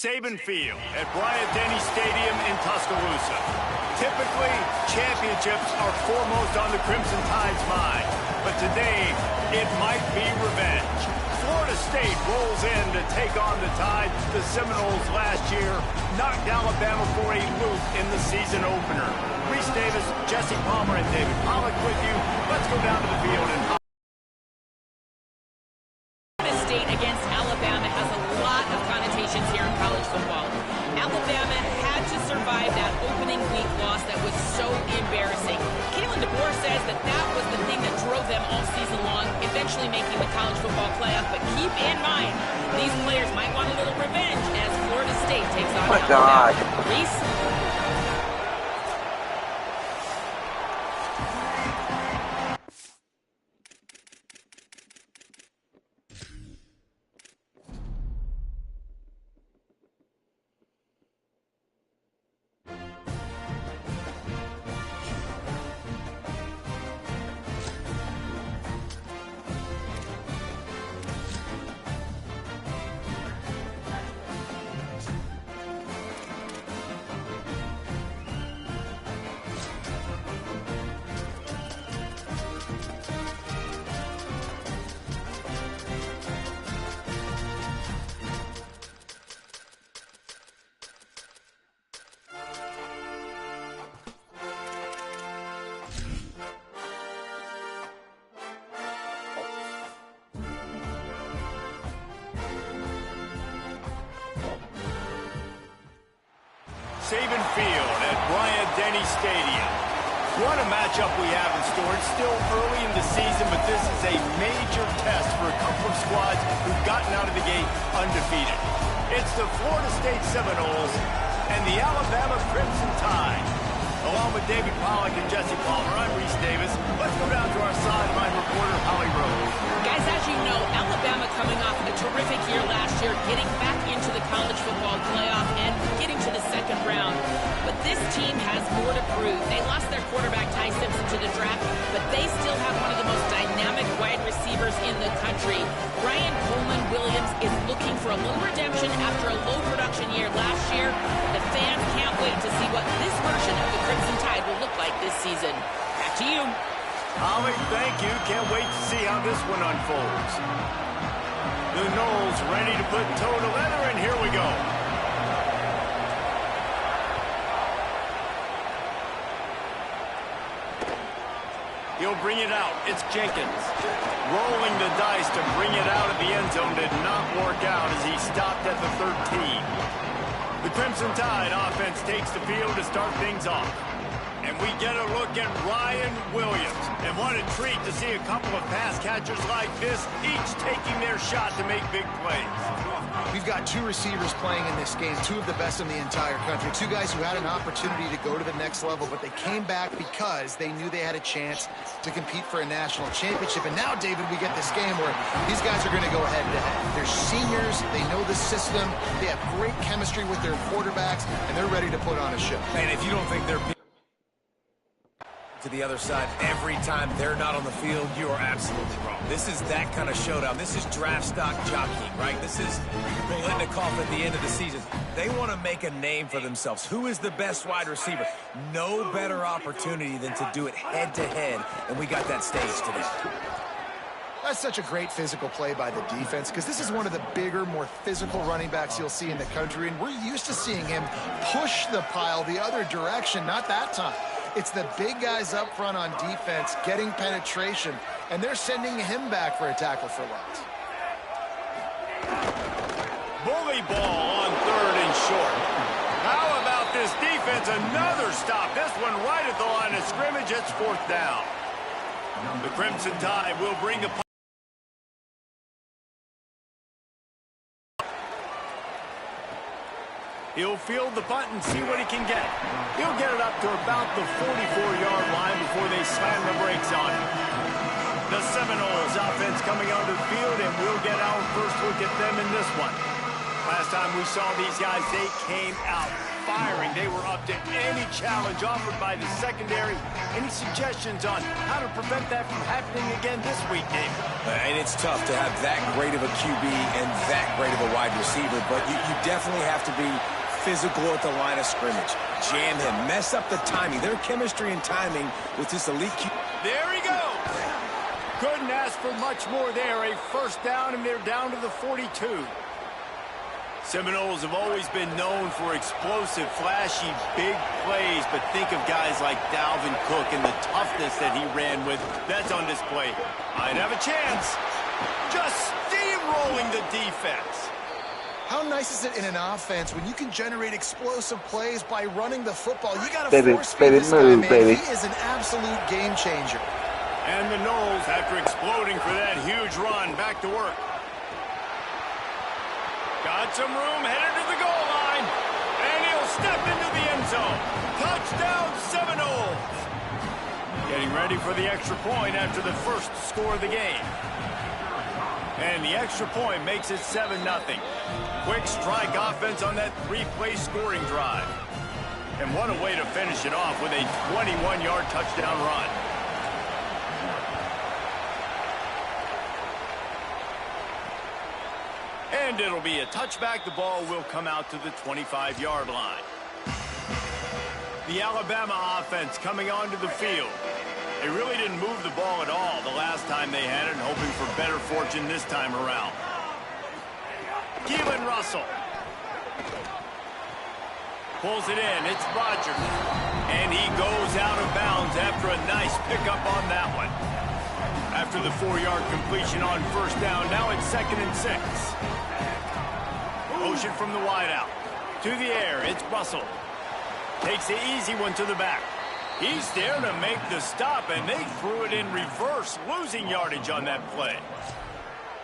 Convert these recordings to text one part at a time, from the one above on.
Saban Field at Bryant-Denny Stadium in Tuscaloosa. Typically, championships are foremost on the Crimson Tide's mind, but today it might be revenge. Florida State rolls in to take on the Tide. The Seminoles last year knocked Alabama for a loop in the season opener. Reese Davis, Jesse Palmer, and David Pollock with you. Let's go down to the field and State against Alabama has a lot of connotations here in college football. Alabama had to survive that opening week loss that was so embarrassing. Kalen DeBoer says that was the thing that drove them all season long, eventually making the college football playoff. But keep in mind, these players might want a little revenge as Florida State takes on Alabama. Reese? Saban Field at Bryant-Denny Stadium. What a matchup we have in store. It's still early in the season, but this is a major test for a couple of squads who've gotten out of the gate undefeated. It's the Florida State Seminoles and the Alabama Crimson Tide. Along with David Pollock and Jesse Palmer, I'm Reese Davis. Let's go down to our sideline reporter, Holly Rose. Guys, as you know, Alabama coming off a terrific year last year, getting back into the college football playoff and getting to the second round. But this team has more to prove. They lost their quarterback, Ty Simpson, to the draft, but they still have one of the most dynamic wide receivers in the country. Brian Coleman-Williams is looking for a little redemption after a low production year last year. The fans can't wait to see what this version of the Crimson Tide will look like this season. Back to you. Holly, thank you. Can't wait to see how this one unfolds. The Noles ready to put toe to leather, and here we go. He'll bring it out. It's Jenkins. Rolling the dice to bring it out of the end zone did not work out as he stopped at the 13. The Crimson Tide offense takes the field to start things off. And we get a look at Ryan Williams. And what a treat to see a couple of pass catchers like this, each taking their shot to make big plays. We've got two receivers playing in this game, two of the best in the entire country. Two guys who had an opportunity to go to the next level, but they came back because they knew they had a chance to compete for a national championship. And now, David, we get this game where these guys are going to go head-to-head. They're seniors. They know the system. They have great chemistry with their quarterbacks, and they're ready to put on a show. And if you don't think they're to the other side every time they're not on the field, you are absolutely wrong. This is that kind of showdown. This is draft stock jockeying, right? This is Biletnikoff at the end of the season. They want to make a name for themselves. Who is the best wide receiver? No better opportunity than to do it head-to-head, and we got that stage today. That's such a great physical play by the defense because this is one of the bigger, more physical running backs you'll see in the country, and we're used to seeing him push the pile the other direction, not that time. It's the big guys up front on defense getting penetration, and they're sending him back for a tackle for loss. Bully ball on third and short. How about this defense? Another stop. This one right at the line of scrimmage. It's fourth down. The Crimson Tide will bring the He'll field the punt and see what he can get. He'll get it up to about the 44-yard line before they slam the brakes on him. The Seminoles offense coming onto the field, and we'll get our first look at them in this one. Last time we saw these guys, they came out firing. They were up up to any challenge offered by the secondary. Any suggestions on how to prevent that from happening again this week, Dave? And it's tough to have that great of a QB and that great of a wide receiver, but you definitely have to be physical at the line of scrimmage. Jam him, mess up the timing. Their chemistry and timing with this elite QB. There he goes. Couldn't ask for much more there. A first down, and they're down to the 42. Seminoles have always been known for explosive, flashy, big plays, but think of guys like Dalvin Cook and the toughness that he ran with. That's on display. Might have a chance. Just steamrolling the defense. How nice is it in an offense when you can generate explosive plays by running the football? You got to force feed this guy, man. He is an absolute game changer. And the Noles, after exploding for that huge run, back to work. Got some room, headed to the goal line. And he'll step into the end zone. Touchdown, Seminoles. Getting ready for the extra point after the first score of the game. And the extra point makes it 7-0. Quick strike offense on that three-play scoring drive. And what a way to finish it off with a 21-yard touchdown run. And it'll be a touchback. The ball will come out to the 25-yard line. The Alabama offense coming onto the field. They really didn't move the ball at all the last time they had it, hoping for better fortune this time around. Keelan Russell pulls it in. It's Rodgers. And he goes out of bounds after a nice pickup on that one. After the 4-yard completion on first down, now it's 2nd and 6. Motion from the wideout. To the air, it's Russell. Takes the easy one to the back. He's there to make the stop, and they threw it in reverse, losing yardage on that play.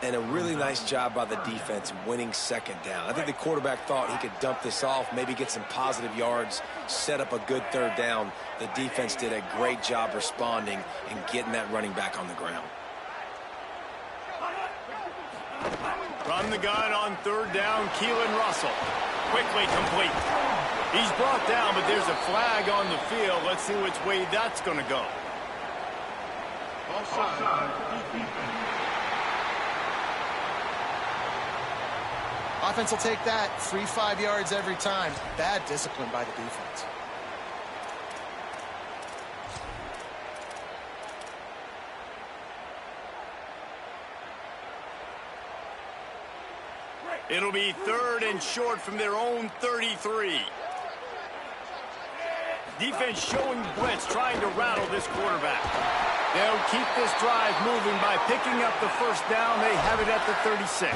And a really nice job by the defense winning second down. I think the quarterback thought he could dump this off, maybe get some positive yards, set up a good third down. The defense did a great job responding and getting that running back on the ground. From the gun on third down, Keelan Russell. Quickly complete. He's brought down, but there's a flag on the field. Let's see which way that's going to go. Offense will take that 3-5 yards every time. Bad discipline by the defense. It'll be 3rd and short from their own 33. Defense showing blitz, trying to rattle this quarterback. They'll keep this drive moving by picking up the first down. They have it at the 36.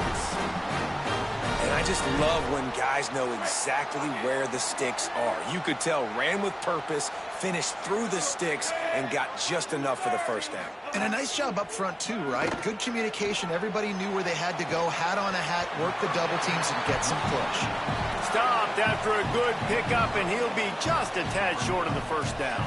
And I just love when guys know exactly where the sticks are. You could tell ran with purpose, finished through the sticks, and got just enough for the first down. And a nice job up front, too, right? Good communication. Everybody knew where they had to go. Hat on a hat, work the double teams, and get some push. Stopped after a good pickup, and he'll be just a tad short of the first down.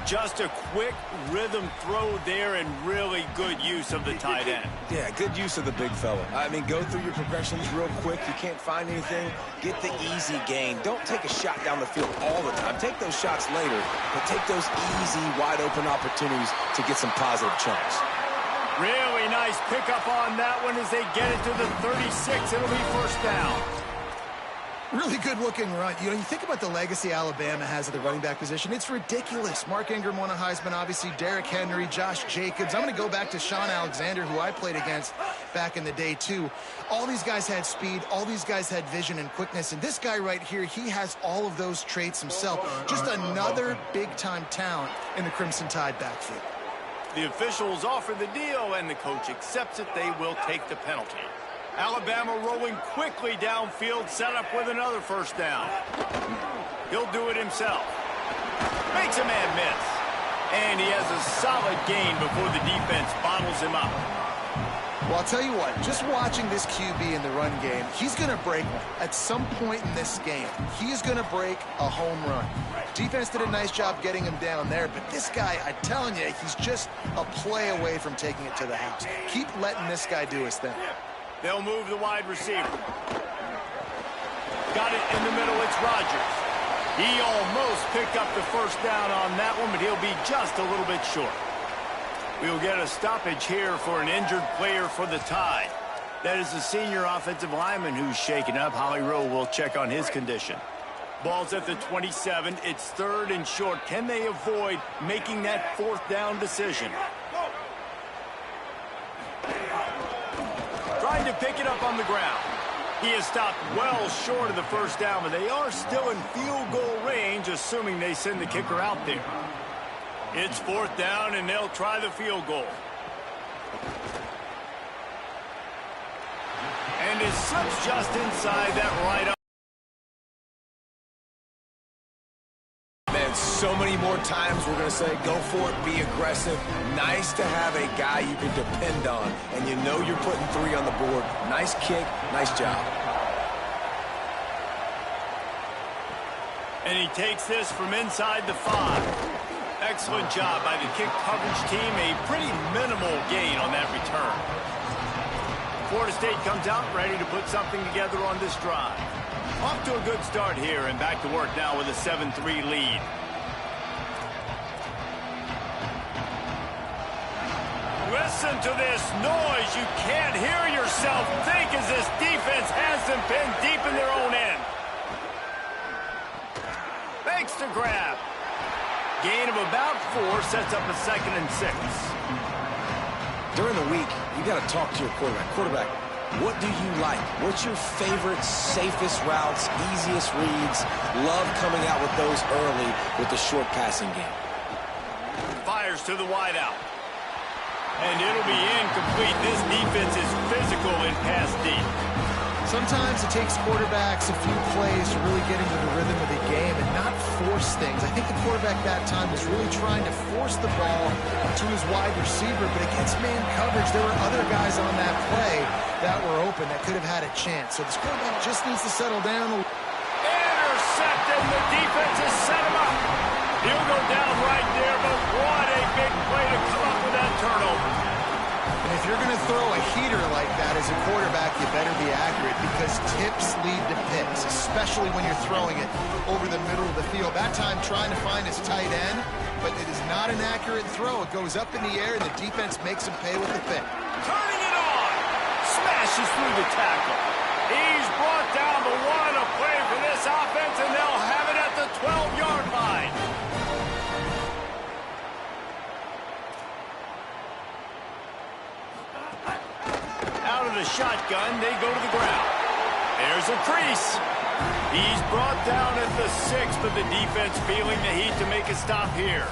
Just a quick rhythm throw there and really good use of the tight end. Yeah, good use of the big fella. I mean, go through your progressions real quick. You can't find anything. Get the easy gain. Don't take a shot down the field all the time. Take those shots later, but take those easy, wide-open opportunities to get some positive chunks. Really nice pickup on that one as they get it to the 36. It'll be first down. Really good-looking run. You know, you think about the legacy Alabama has at the running back position. It's ridiculous. Mark Ingram won a Heisman, obviously. Derrick Henry, Josh Jacobs. I'm going to go back to Sean Alexander, who I played against back in the day, too. All these guys had speed. All these guys had vision and quickness. And this guy right here, he has all of those traits himself. Just another big-time talent in the Crimson Tide backfield. The officials offer the deal, and the coach accepts it. They will take the penalty. Alabama rolling quickly downfield, set up with another first down. He'll do it himself. Makes a man miss. And he has a solid gain before the defense bottles him up. Well, I'll tell you what, just watching this QB in the run game, he's going to break one. At some point in this game, he's going to break a home run. Defense did a nice job getting him down there, but this guy, I'm telling you, he's just a play away from taking it to the house. Keep letting this guy do his thing. They'll move the wide receiver. Got it in the middle. It's Rodgers. He almost picked up the first down on that one, but he'll be just a little bit short. We'll get a stoppage here for an injured player for the Tide. That is the senior offensive lineman who's shaken up. Holly Rowe will check on his condition. Ball's at the 27. It's 3rd and short. Can they avoid making that 4th down decision? Trying to pick it up on the ground. He is stopped well short of the first down, but they are still in field goal range, assuming they send the kicker out there. It's 4th down, and they'll try the field goal. And it slips just inside that right arm. Man, so many more times we're going to say, go for it, be aggressive. Nice to have a guy you can depend on, and you know you're putting 3 on the board. Nice kick, nice job. And he takes this from inside the 5. Excellent job by the kick coverage team. A pretty minimal gain on that return. Florida State comes out ready to put something together on this drive. Off to a good start here and back to work now with a 7-3 lead. Listen to this noise. You can't hear yourself think as this defense has them pinned deep in their own end. Thanks to grab. Gain of about 4 sets up a 2nd and 6. During the week, you got to talk to your quarterback. Quarterback, what do you like? What's your favorite, safest routes, easiest reads? Love coming out with those early with the short passing game. Fires to the wideout. And it'll be incomplete. This defense is physical in pass deep. Sometimes it takes quarterbacks a few plays to really get into the rhythm of the game and not force things. I think the quarterback that time was really trying to force the ball to his wide receiver, but against man coverage, there were other guys on that play that were open that could have had a chance. So this quarterback just needs to settle down. Intercepted. The defense has set him up. He'll go down right there, but what a big play to come up with that turnover. And if you're going to throw a heater like that as a quarterback, you better be accurate because tips lead to picks, especially when you're throwing it over the middle of the field. That time trying to find his tight end, but it is not an accurate throw. It goes up in the air, and the defense makes him pay with the pick. Turning it on. Smashes through the tackle. He's brought down the 1, a play for this offense, and they'll have it at the 12-yard line. Out of the shotgun, they go to the ground. There's a crease. He's brought down at the 6, but the defense feeling the heat to make a stop here.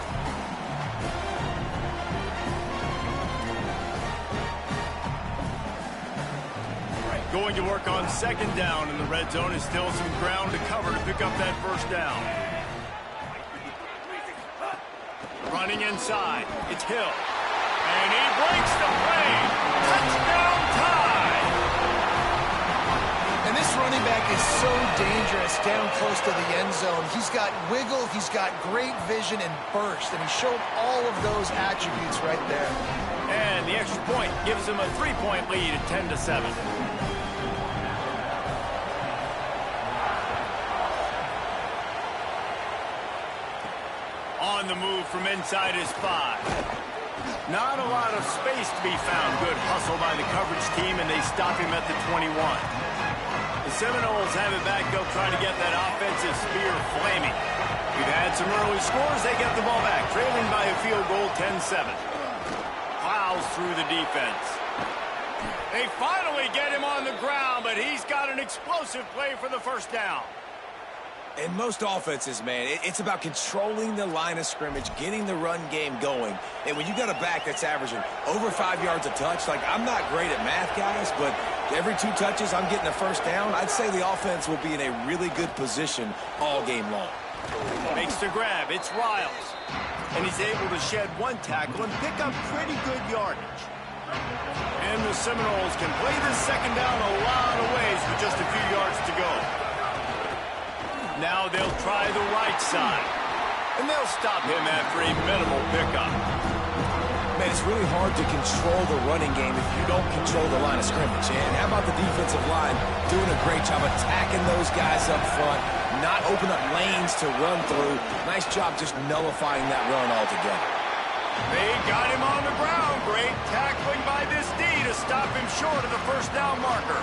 Going to work on 2nd down in the red zone. Is still some ground to cover to pick up that 1st down. Running inside. It's Hill. And he breaks the play. Touchdown Tide. And this running back is so dangerous down close to the end zone. He's got wiggle, he's got great vision and burst, and he showed all of those attributes right there. And the extra point gives him a 3-point lead at 10-7. On the move from inside his 5. Not a lot of space to be found. Good hustle by the coverage team, and they stop him at the 21. The Seminoles have it back. They'll try to get that offensive spear flaming. We've had some early scores. They get the ball back, trailing by a field goal, 10-7. Plows through the defense. They finally get him on the ground, but he's got an explosive play for the 1st down. In most offenses, man, it's about controlling the line of scrimmage, getting the run game going. And when you got a back that's averaging over 5 yards a touch, like, I'm not great at math, guys, but every 2 touches I'm getting a 1st down, I'd say the offense will be in a really good position all game long. Makes the grab. It's Riles. And he's able to shed 1 tackle and pick up pretty good yardage. And the Seminoles can play this 2nd down a lot of ways with just a few yards to go. Now they'll try the right side. And they'll stop him after a minimal pickup. And it's really hard to control the running game if you don't control the line of scrimmage. And how about the defensive line doing a great job attacking those guys up front, not open up lanes to run through. Nice job just nullifying that run altogether. They got him on the ground. Great tackling by this D to stop him short of the first down marker.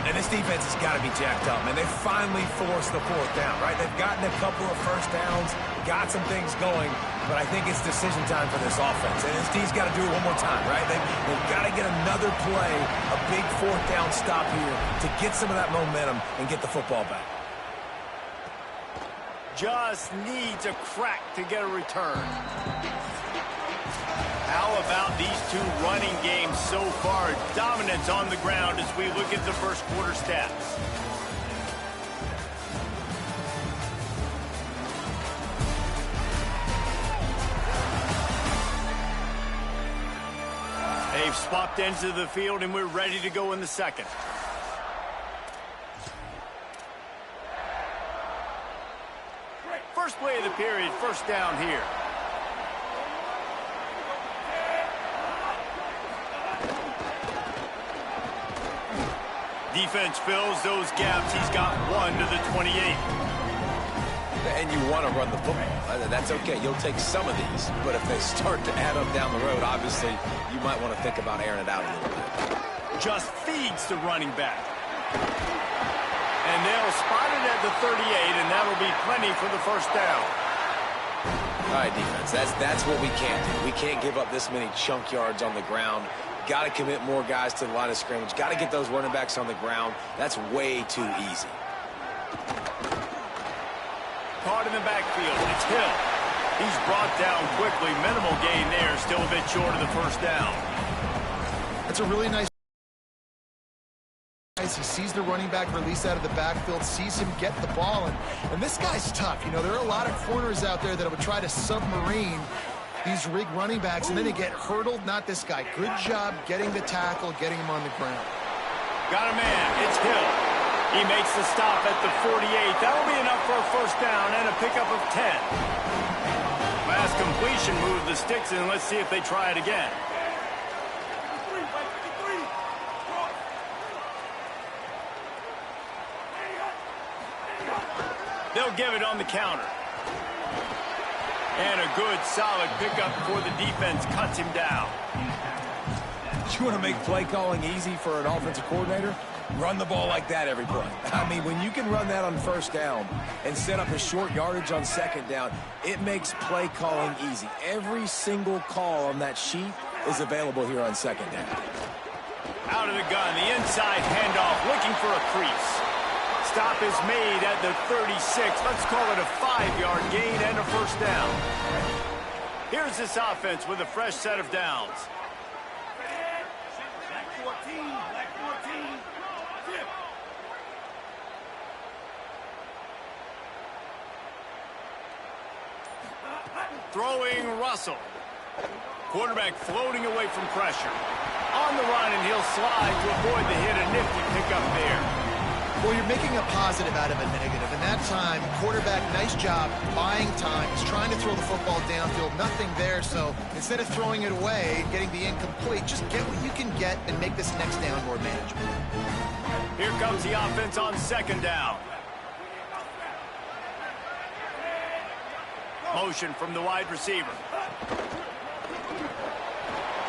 And this defense has got to be jacked up, man. They finally forced the fourth down, right? They've gotten a couple of first downs, got some things going, but I think it's decision time for this offense. And this D's got to do it one more time, right? They've got to get another play, a big fourth down stop here to get some of that momentum and get the football back. Just needs a crack to get a return. How about these two running games so far? Dominance on the ground as we look at the first quarter stats. They've swapped ends of the field, and we're ready to go in the second. First play of the period, first down here. Defense fills those gaps. He's got 1 to the 28. And you want to run the football. That's okay. You'll take some of these. But if they start to add up down the road, obviously, you might want to think about airing it out a little bit. Just feeds the running back. And they'll spot it at the 38, and that'll be plenty for the first down. All right, defense, that's what we can't do. We can't give up this many chunk yards on the ground. Got to commit more guys to the line of scrimmage. Got to get those running backs on the ground. That's way too easy. Caught in the backfield. It's Hill. He's brought down quickly. Minimal gain there. Still a bit short of the first down. That's a really nice. He sees the running back release out of the backfield, sees him get the ball, and this guy's tough. You know, there are a lot of corners out there that would try to submarine these rig running backs, and then they get hurdled. Not this guy. Good job getting the tackle, getting him on the ground. Got a man. It's Hill. He makes the stop at the 48. That'll be enough for a first down and a pickup of 10. Last completion moved the sticks in. Let's see if they try it again. They'll give it on the counter. And a good, solid pickup before the defense cuts him down. You want to make play calling easy for an offensive coordinator? Run the ball like that every play. I mean, when you can run that on first down and set up a short yardage on second down, it makes play calling easy. Every single call on that sheet is available here on second down. Out of the gun, the inside handoff, looking for a crease. Stop is made at the 36. Let's call it a 5-yard gain and a first down. Here's this offense with a fresh set of downs. Throwing Russell. Quarterback floating away from pressure. On the run, and he'll slide to avoid the hit. A nifty pickup there. Well, you're making a positive out of a negative. And that time, quarterback, nice job, buying time. He's trying to throw the football downfield. Nothing there, so instead of throwing it away and getting the incomplete, just get what you can get and make this next down more manageable. Here comes the offense on second down. Motion from the wide receiver.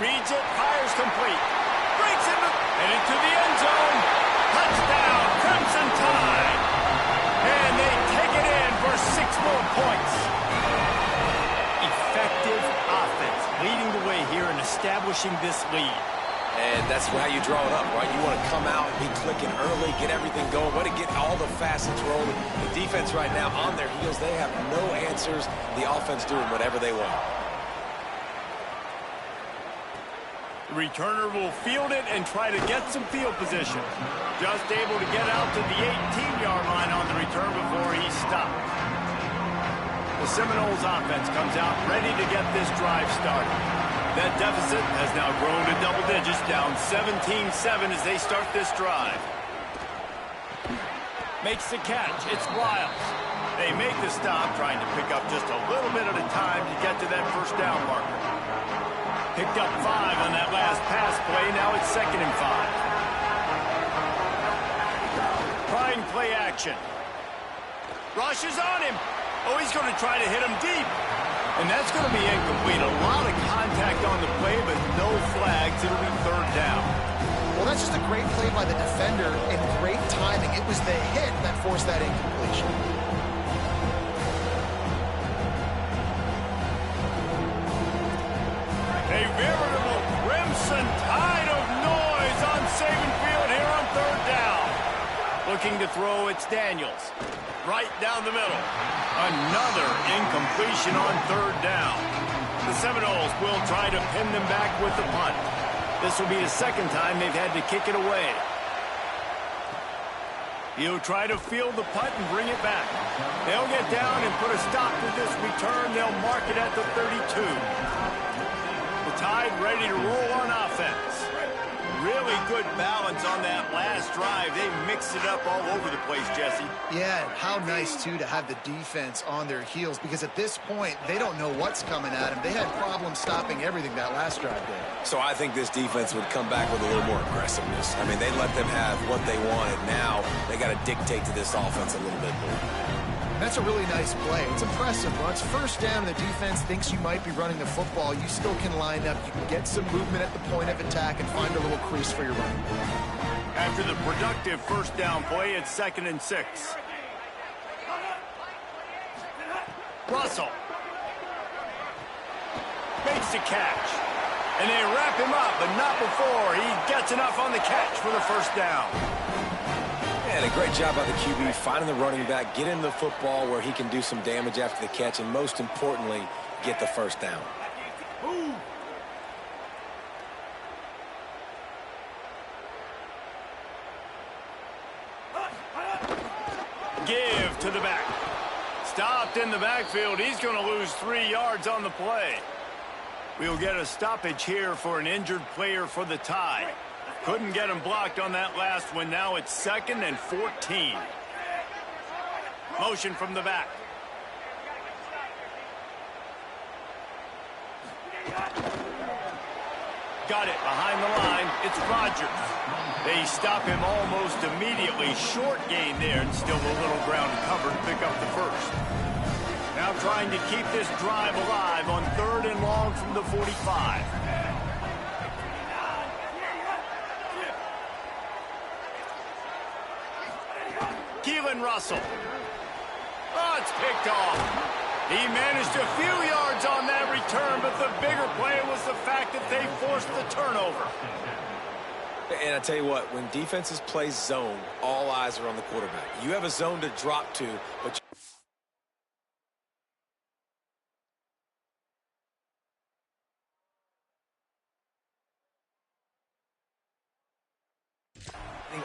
Reads it, fires complete. Breaks into the end zone. Touchdown, Crimson Tide. And they take it in for 6 more points. Effective offense, leading the way here and establishing this lead. And that's how you draw it up, right? You want to come out, be clicking early, get everything going, want to get all the facets rolling. The defense right now on their heels, they have no answers. The offense doing whatever they want. The returner will field it and try to get some field position. Just able to get out to the 18-yard line on the return before he's stopped. The Seminoles offense comes out ready to get this drive started. That deficit has now grown to double digits, down 17-7 as they start this drive. Makes the catch. It's Wiles. They make the stop, trying to pick up just a little bit at a time to get to that first down marker. Picked up 5 on that last pass play. Now it's 2nd and 5. Trying play action. Rushes on him. Oh, he's going to try to hit him deep. And that's going to be incomplete. A lot of contact on the play, but no flags. It'll be 3rd down. Well, that's just a great play by the defender and great timing. It was the hit that forced that incompletion. A veritable crimson tide of noise on Saban Field here on 3rd down. Looking to throw, it's Daniels. Right down the middle. Another incompletion on 3rd down. The Seminoles will try to pin them back with the punt. This will be the 2nd time they've had to kick it away. He'll try to field the punt and bring it back. They'll get down and put a stop to this return. They'll mark it at the 32. The Tide ready to roll on offense. Really good balance on that last drive. They mixed it up all over the place, Jesse. Yeah, and how nice, too, to have the defense on their heels, because at this point, they don't know what's coming at them. They had problems stopping everything that last drive did. So I think this defense would come back with a little more aggressiveness. I mean, they let them have what they wanted. Now they got to dictate to this offense a little bit more. That's a really nice play. It's impressive. When it's 1st down and the defense thinks you might be running the football, you still can line up. You can get some movement at the point of attack and find a little crease for your running. After the productive 1st down play, it's 2nd and 6. Russell makes the catch. And they wrap him up, but not before he gets enough on the catch for the 1st down. And a great job by the QB finding the running back, get him the football where he can do some damage after the catch, and most importantly, get the 1st down. Give to the back. Stopped in the backfield. He's going to lose 3 yards on the play. We'll get a stoppage here for an injured player for the Tide. Couldn't get him blocked on that last one. Now it's 2nd and 14. Motion from the back. Got it behind the line. It's Rodgers. They stop him almost immediately. Short gain there, and still a little ground covered to pick up the 1st. Now trying to keep this drive alive on 3rd and long from the 45. Keelan Russell. Oh, it's picked off. He managed a few yards on that return, but the bigger play was the fact that they forced the turnover. And I tell you what, when defenses play zone, all eyes are on the quarterback. You have a zone to drop to, but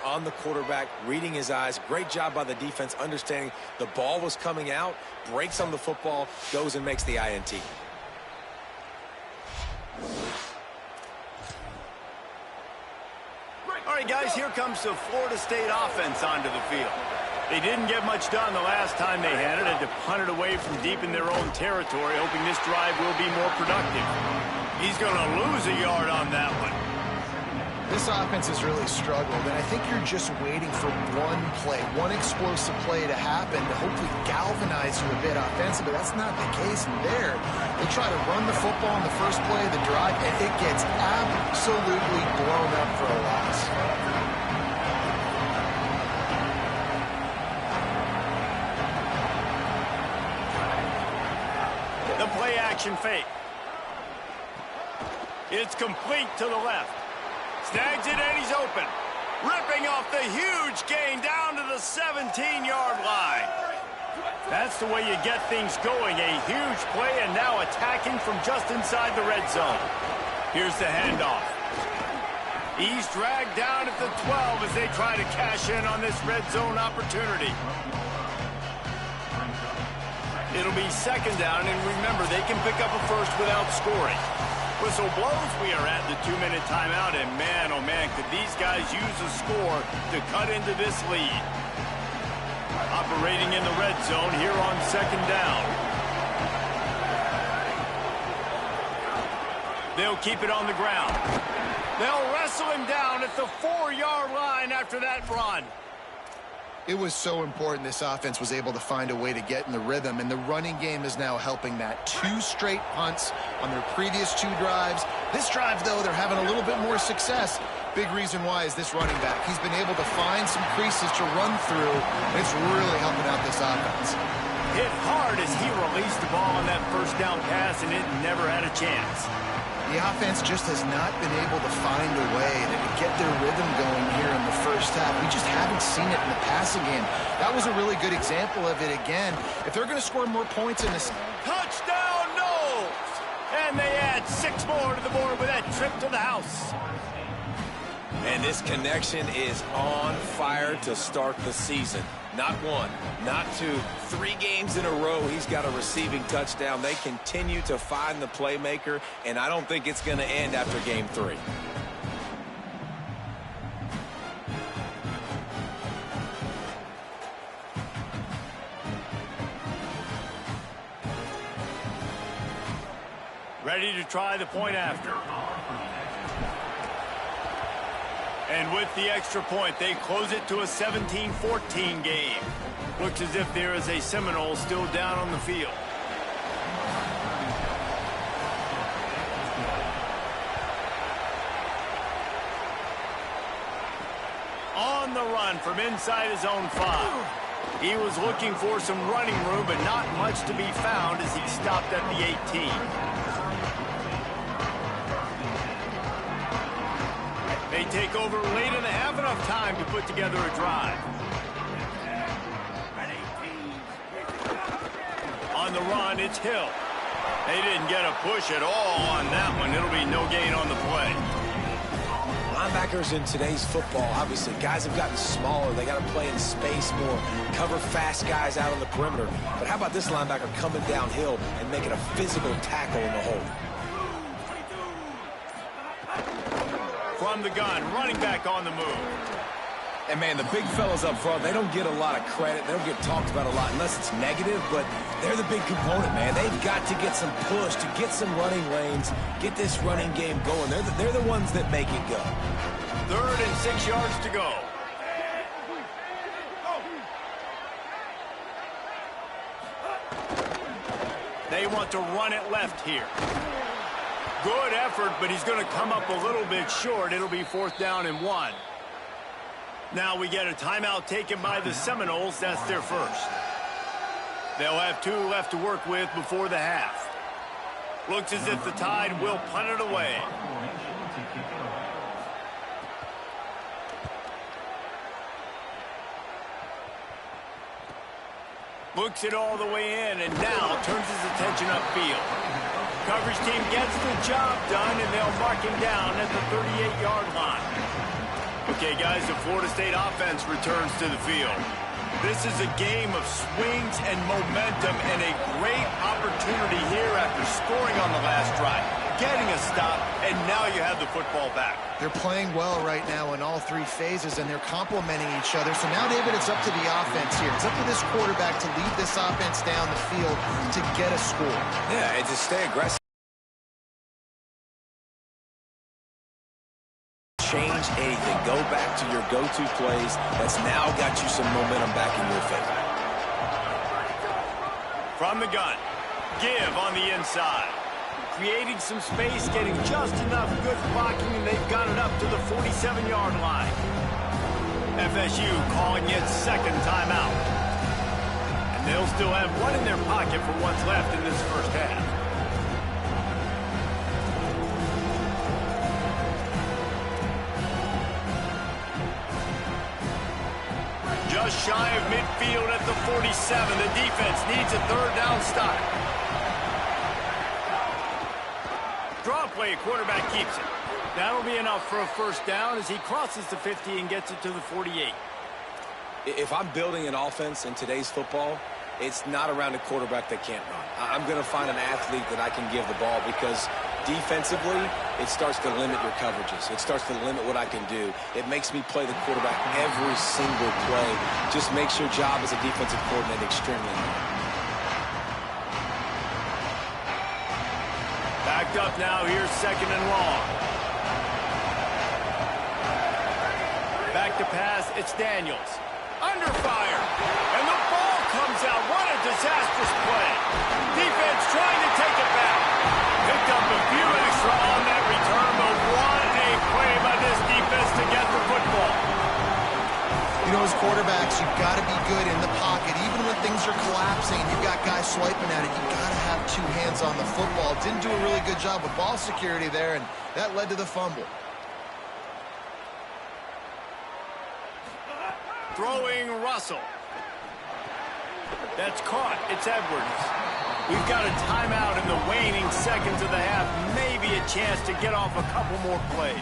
on the quarterback, reading his eyes. Great job by the defense, understanding the ball was coming out, breaks on the football, goes and makes the INT. All right, guys, here comes the Florida State offense onto the field. They didn't get much done the last time they had it. Had to punt it away from deep in their own territory, hoping this drive will be more productive. He's going to lose a yard on that one. This offense has really struggled, and I think you're just waiting for one play, one explosive play to happen to hopefully galvanize you a bit offensively. That's not the case there. They try to run the football in the first play of the drive, and it gets absolutely blown up for a loss. The play action fake. It's complete to the left. Snags it and he's open. Ripping off the huge gain down to the 17-yard line. That's the way you get things going. A huge play and now attacking from just inside the red zone. Here's the handoff. He's dragged down at the 12 as they try to cash in on this red zone opportunity. It'll be 2nd down, and remember, they can pick up a 1st without scoring. Whistle blows, we are at the 2-minute timeout, and man, oh man, could these guys use a score to cut into this lead. Operating in the red zone here on 2nd down. They'll keep it on the ground. They'll wrestle him down at the 4-yard line after that run. It was so important this offense was able to find a way to get in the rhythm, and the running game is now helping that. 2 straight punts on their previous 2 drives. This drive, though, they're having a little bit more success. Big reason why is this running back. He's been able to find some creases to run through, and it's really helping out this offense. Hit hard as he released the ball on that first down pass, and it never had a chance. The offense just has not been able to find a way to get their rhythm going here in the first half. We just haven't seen it in the passing game. That was a really good example of it again. If they're going to score more points in this... Touchdown, Knowles! And they add 6 more to the board with that trip to the house. And this connection is on fire to start the season. Not 1, not 2, 3 games in a row he's got a receiving touchdown. They continue to find the playmaker, and I don't think it's going to end after game 3. Ready to try the point after. And with the extra point, they close it to a 17-14 game. Looks as if there is a Seminole still down on the field. On the run from inside his own 5. He was looking for some running room, but not much to be found as he stopped at the 18. They take over late in the half, enough time to put together a drive. On the run, it's Hill. They didn't get a push at all on that one. It'll be no gain on the play. Linebackers in today's football, obviously, guys have gotten smaller. They got to play in space more, cover fast guys out on the perimeter. But how about this linebacker coming downhill and making a physical tackle in the hole? From the gun, running back on the move. And, man, the big fellas up front, they don't get a lot of credit. They don't get talked about a lot unless it's negative, but they're the big component, man. They've got to get some push, to get some running lanes, get this running game going. They're the ones that make it go. 3rd and 6 yards to go. They want to run it left here. Good effort, but he's going to come up a little bit short. It'll be 4th down and 1. Now we get a timeout taken by the Seminoles. That's their first. They'll have 2 left to work with before the half. Looks as if the Tide will punt it away. Looks it all the way in, and now turns his attention upfield. Coverage team gets the job done, and they'll mark him down at the 38-yard line. Okay, guys, the Florida State offense returns to the field. This is a game of swings and momentum, and a great opportunity here after scoring on the last drive, getting a stop, and now you have the football back. They're playing well right now in all 3 phases, and they're complementing each other. So now, David, it's up to the offense here. It's up to this quarterback to lead this offense down the field to get a score. Yeah, and to stay aggressive. Change anything. Go back to your go-to plays. That's now got you some momentum back in your favor. From the gun, give on the inside. Creating some space, getting just enough good blocking, and they've got it up to the 47-yard line. FSU calling its 2nd timeout. And they'll still have 1 in their pocket for what's left in this first half. Just shy of midfield at the 47. The defense needs a 3rd down stop. Draw play, quarterback keeps it. That'll be enough for a 1st down as he crosses the 50 and gets it to the 48. If I'm building an offense in today's football, it's not around a quarterback that can't run. I'm going to find an athlete that I can give the ball because defensively, it starts to limit your coverages. It starts to limit what I can do. It makes me play the quarterback every single play. Just makes your job as a defensive coordinator extremely hard. Back picked up now. Here's 2nd and long. Back to pass, it's Daniels. Under fire. And the ball comes out. What a disastrous play. Defense trying to take it back. Picked up a few extra on that return, but what a play by this defense to get the football. You know, as quarterbacks, you've got to be good in the pocket. Even when things are collapsing, you've got guys swiping at it, you've got to have 2 hands on the football. Didn't do a really good job with ball security there, and that led to the fumble. Throwing Russell. That's caught. It's Edwards. We've got a timeout in the waning seconds of the half. Maybe a chance to get off a couple more plays.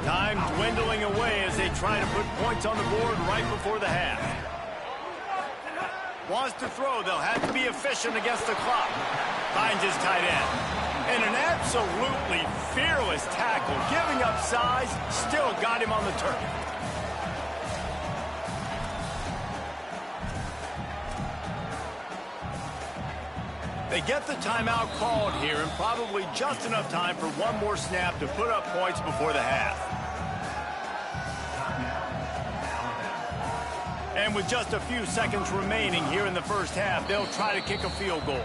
Time dwindling away as they try to put points on the board right before the half. Wants to throw. They'll have to be efficient against the clock. Finds his tight end. And an absolutely fearless tackle. Giving up size, still got him on the turf. They get the timeout called here, and probably just enough time for one more snap to put up points before the half. And with just a few seconds remaining here in the first half, they'll try to kick a field goal.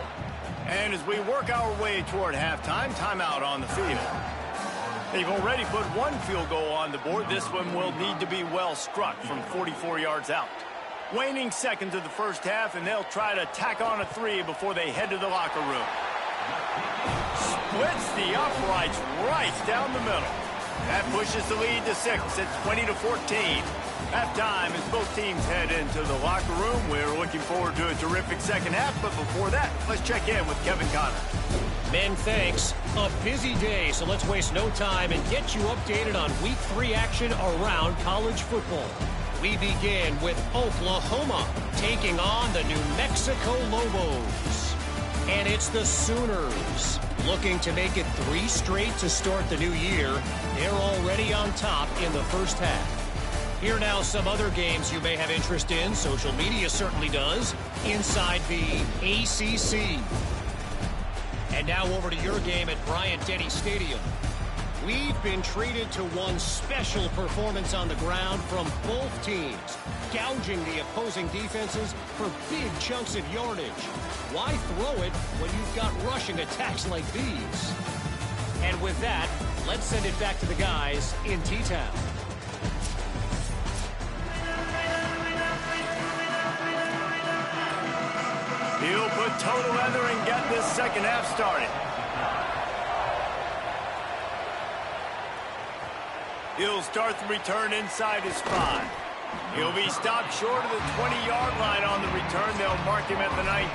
And as we work our way toward halftime, timeout on the field. They've already put 1 field goal on the board. This one will need to be well struck from 44 yards out. Waning seconds of the first half, and they'll try to tack on a 3 before they head to the locker room. Splits the uprights right down the middle. That pushes the lead to 6. It's 20-14. Halftime as both teams head into the locker room. We're looking forward to a terrific second half, but before that, let's check in with Kevin Connor. Men, thanks. A busy day, so let's waste no time and get you updated on Week 3 action around college football. We begin with Oklahoma taking on the New Mexico Lobos. And it's the Sooners looking to make it 3 straight to start the new year. They're already on top in the first half. Here now some other games you may have interest in. Social media certainly does. Inside the ACC. And now over to your game at Bryant-Denny Stadium. We've been treated to one special performance on the ground from both teams, gouging the opposing defenses for big chunks of yardage. Why throw it when you've got rushing attacks like these? And with that, let's send it back to the guys in T-Town. He'll put toe to leather and get this second half started. He'll start the return inside his 5. He'll be stopped short of the 20-yard line on the return. They'll mark him at the 19.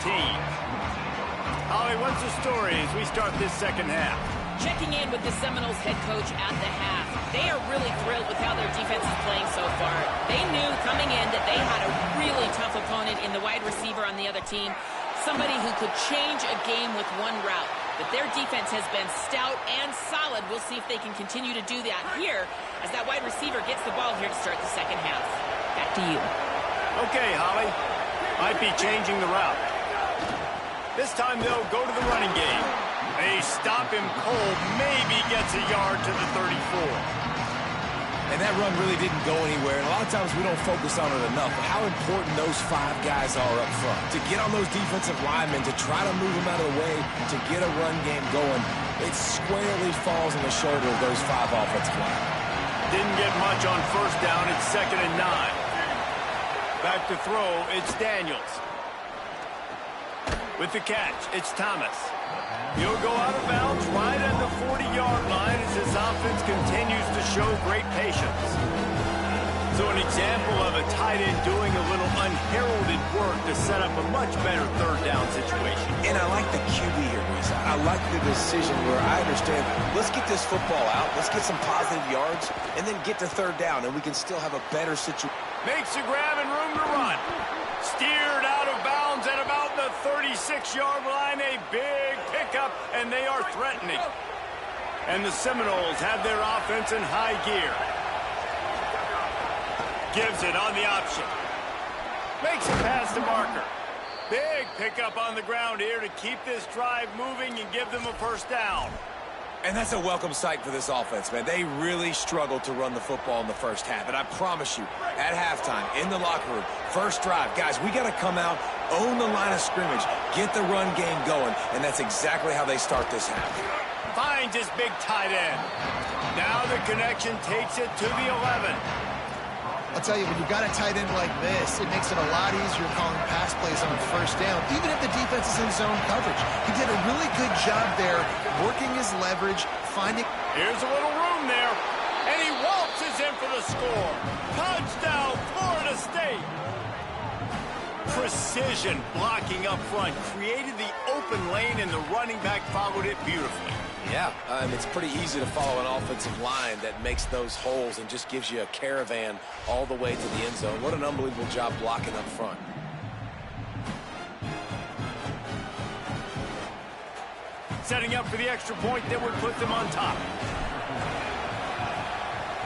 Holly, what's the story as we start this second half? Checking in with the Seminoles head coach at the half. They are really thrilled with how their defense is playing so far. They knew coming in that they had a really tough opponent in the wide receiver on the other team, somebody who could change a game with one route. But their defense has been stout and solid. We'll see if they can continue to do that here as that wide receiver gets the ball here to start the second half. Back to you. Okay, Holly. Might be changing the route. This time they'll go to the running game. They stop him cold, maybe gets a yard to the 34. And that run really didn't go anywhere. And a lot of times we don't focus on it enough. But how important those 5 guys are up front. To get on those defensive linemen, to try to move them out of the way, to get a run game going, it squarely falls on the shoulder of those 5 offensive linemen. Didn't get much on first down. It's 2nd and 9. Back to throw, it's Daniels. With the catch, it's Thomas. He'll go out of bounds right at the 40-yard line as his offense continues to show great patience. So an example of a tight end doing a little unheralded work to set up a much better third down situation. And I like the QB here, Reese. I like the decision where I understand, let's get this football out, let's get some positive yards, and then get to third down, and we can still have a better situation. Makes a grab and room to run. Steered out of bounds at about the 36-yard line. A big pickup, and they are threatening. And the Seminoles have their offense in high gear. Gives it on the option. Makes a pass to Marker. Big pickup on the ground here to keep this drive moving and give them a first down. And that's a welcome sight for this offense, man. They really struggled to run the football in the first half. And I promise you, at halftime, in the locker room, first drive, guys, we got to come out, own the line of scrimmage, get the run game going, and that's exactly how they start this half. Finds his big tight end. Now the connection takes it to the 11. I'll tell you, when you've got a tight end like this, it makes it a lot easier calling pass plays on first down, even if the defense is in zone coverage. He did a really good job there, working his leverage, finding... Here's a little room there, and he waltzes in for the score. Touchdown, Florida State. Precision blocking up front, created the open lane, and the running back followed it beautifully. Yeah, it's pretty easy to follow an offensive line that makes those holes and just gives you a caravan all the way to the end zone. What an unbelievable job blocking up front. Setting up for the extra point that would put them on top.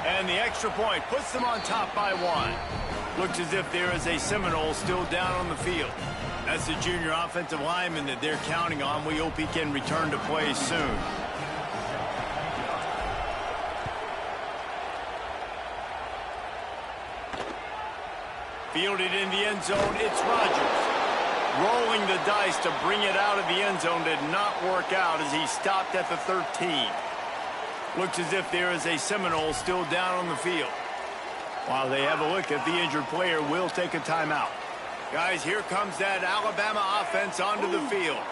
And the extra point puts them on top by 1. Looks as if there is a Seminole still down on the field. That's the junior offensive lineman that they're counting on. We hope he can return to play soon. Fielded in the end zone, it's Rodgers. Rolling the dice to bring it out of the end zone did not work out as he stopped at the 13. Looks as if there is a Seminole still down on the field. While they have a look at the injured player, will take a timeout. Guys, here comes that Alabama offense onto the field.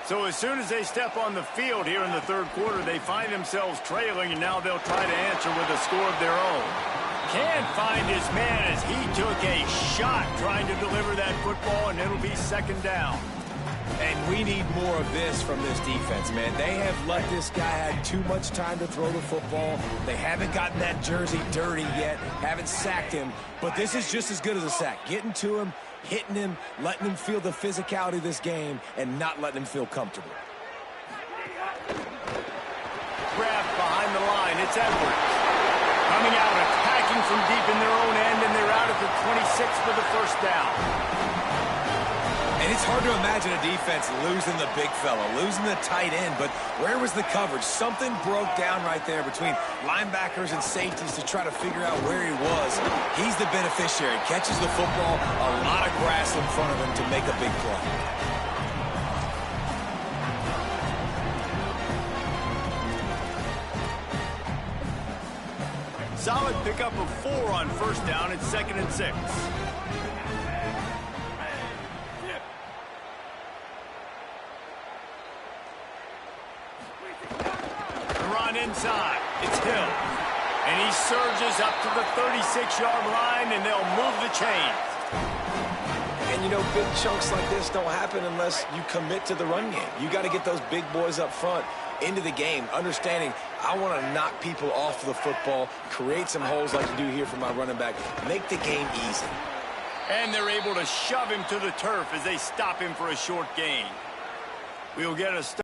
So as soon as they step on the field here in the third quarter, they find themselves trailing, and now they'll try to answer with a score of their own. Can't find his man as he took a shot trying to deliver that football, and it'll be second down. And we need more of this from this defense, man. They have let this guy have too much time to throw the football. They haven't gotten that jersey dirty yet, haven't sacked him, but this is just as good as a sack. Getting to him, hitting him, letting him feel the physicality of this game, and not letting him feel comfortable. Grabbed behind the line, it's Edwards. Coming out, attacking from deep in their own end, and they're out at the 26 for the first down. And it's hard to imagine a defense losing the big fella, losing the tight end, but where was the coverage? Something broke down right there between linebackers and safeties to try to figure out where he was. He's the beneficiary, catches the football, a lot of grass in front of him to make a big play. Solid pickup of 4 on first down. It's 2nd and 6. Run inside. It's Hill. And he surges up to the 36-yard line, and they'll move the chains. And, you know, big chunks like this don't happen unless you commit to the run game. You got to get those big boys up front into the game, understanding I want to knock people off the football, create some holes like you do here for my running back, make the game easy. And they're able to shove him to the turf as they stop him for a short gain. We'll get a start.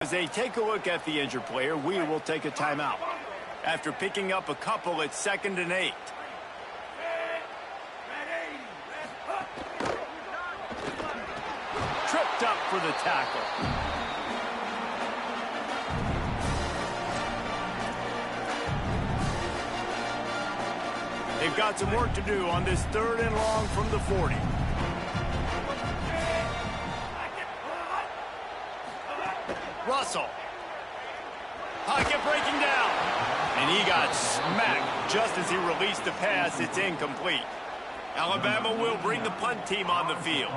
As they take a look at the injured player, we will take a timeout. After picking up a couple, it's 2nd and 8. Tripped up for the tackle. They've got some work to do on this 3rd and long from the 40. Russell. Pocket breaking down. And he got smacked just as he released the pass. It's incomplete. Alabama will bring the punt team on the field.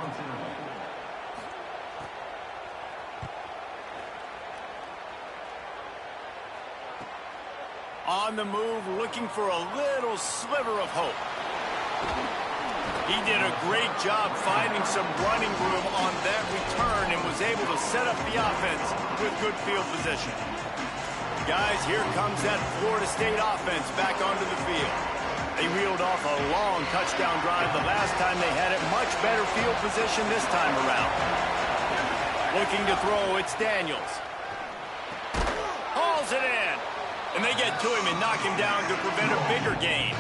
On the move, looking for a little sliver of hope. He did a great job finding some running room on that return and was able to set up the offense with good field position. Guys, here comes that Florida State offense back onto the field. They reeled off a long touchdown drive the last time they had it. Much better field position this time around. Looking to throw, it's Daniels. Hauls it in. And they get to him and knock him down to prevent a bigger gain.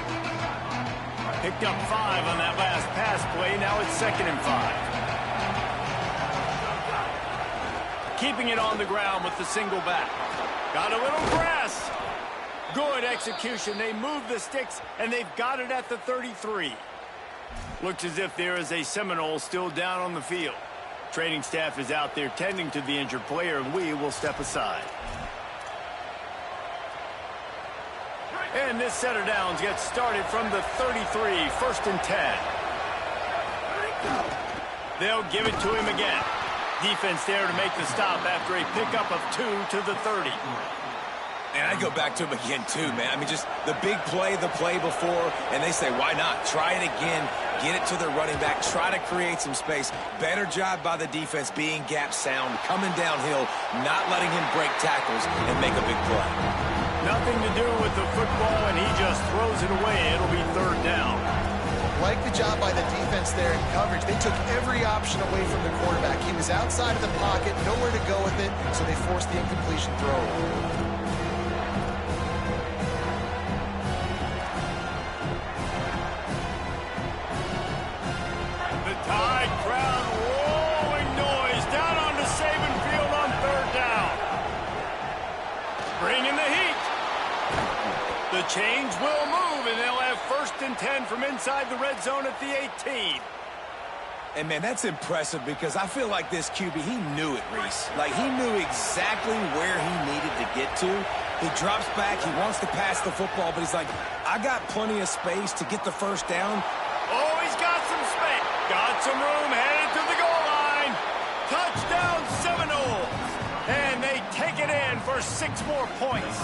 Picked up 5 on that last pass play. Now it's 2nd and 5. Keeping it on the ground with the single back. Got a little grass. Good execution. They move the sticks, and they've got it at the 33. Looks as if there is a Seminole still down on the field. Training staff is out there tending to the injured player, and we will step aside. And this set of downs gets started from the 33, 1st and 10. They'll give it to him again. Defense there to make the stop after a pickup of 2 to the 30. And I go back to him again, too, man. I mean, just the big play, the play before, and they say, why not? Try it again. Get it to the running back. Try to create some space. Better job by the defense being gap sound, coming downhill, not letting him break tackles and make a big play. Nothing to do with the football, and he just throws it away. It'll be 3rd down. Like the job by the defense there in coverage. They took every option away from the quarterback. He was outside of the pocket, nowhere to go with it, so they forced the incompletion throw. The Tide crowd rolling noise down onto Saban Field on 3rd down. Bringing the heat. The chains will move, and they'll have 1st and 10 from inside the red zone at the 18. And, man, that's impressive because I feel like this QB, he knew it, Reese. Like, he knew exactly where he needed to get to. He drops back. He wants to pass the football, but he's like, I got plenty of space to get the 1st down. Oh, he's got some space. Got some room, headed to the goal line. Touchdown Seminoles. And they take it in for 6 more points.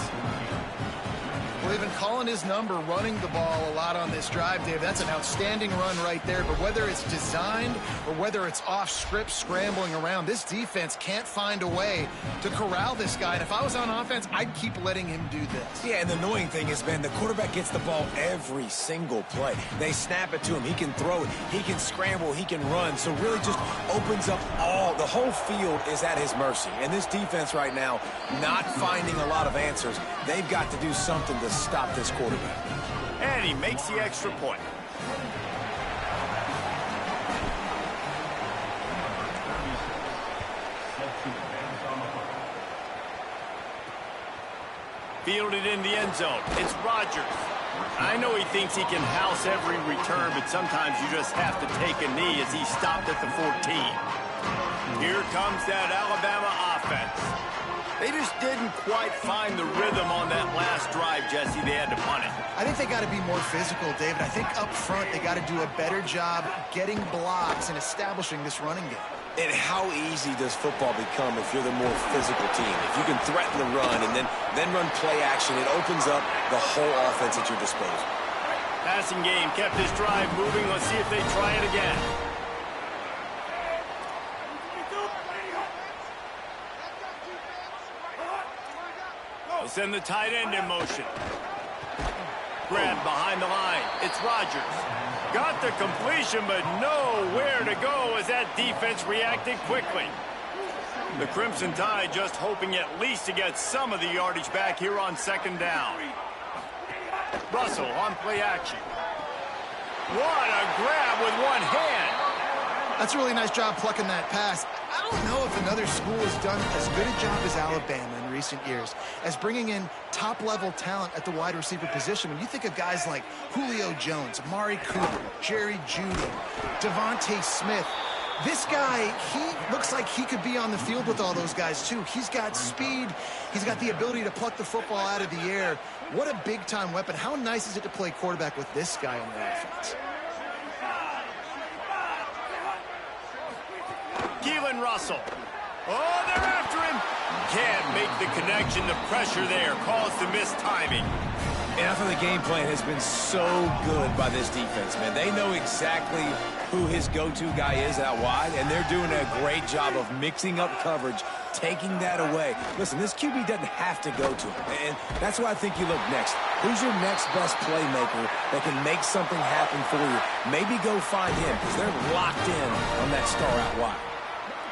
Well, they've been calling his number, running the ball a lot on this drive, Dave. That's an outstanding run right there. But whether it's designed or whether it's off script scrambling around, this defense can't find a way to corral this guy. And if I was on offense, I'd keep letting him do this. Yeah, and the annoying thing is, man, the quarterback gets the ball every single play. They snap it to him. He can throw it. He can scramble. He can run. So really just opens up the whole field is at his mercy. And this defense right now, not finding a lot of answers. They've got to do something to stop this quarterback. And he makes the extra point. Fielded in the end zone. It's Rodgers. I know he thinks he can house every return, but sometimes you just have to take a knee as he stopped at the 14. Here comes that Alabama offense. They just didn't quite find the rhythm on that last drive, Jesse. They had to punt it. I think they got to be more physical, David. I think up front they got to do a better job getting blocks and establishing this running game. And how easy does football become if you're the more physical team? If you can threaten the run and then run play action, it opens up the whole offense at your disposal. Passing game kept this drive moving. Let's see if they try it again. They'll send the tight end in motion. Grabbed behind the line. It's Rodgers. Got the completion, but nowhere to go as that defense reacted quickly. The Crimson Tide just hoping at least to get some of the yardage back here on 2nd down. Russell on play action. What a grab with one hand. That's a really nice job plucking that pass. I don't know if another school has done as good a job as Alabama in recent years as bringing in top-level talent at the wide receiver position. When you think of guys like Julio Jones, Amari Cooper, Jerry Jeudy, Devontae Smith, this guy, he looks like he could be on the field with all those guys, too. He's got speed. He's got the ability to pluck the football out of the air. What a big-time weapon. How nice is it to play quarterback with this guy on the offense? Keelan Russell. Oh, they're after him. Can't make the connection. The pressure there caused the missed timing. And I think the game plan has been so good by this defense, man. They know exactly who his go-to guy is out wide, and they're doing a great job of mixing up coverage, taking that away. Listen, this QB doesn't have to go to him, and that's why I think you look next. Who's your next best playmaker that can make something happen for you? Maybe go find him, because they're locked in on that star out wide.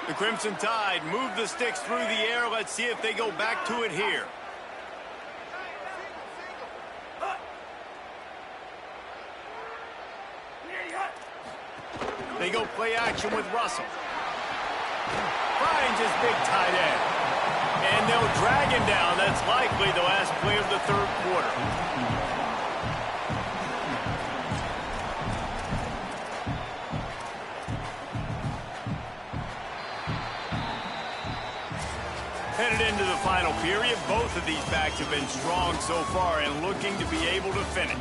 The Crimson Tide move the sticks through the air. Let's see if they go back to it here. They go play action with Russell. Finds his big tight end. And they'll drag him down. That's likely the last play of the third quarter. Headed into the final period, both of these backs have been strong so far and looking to be able to finish.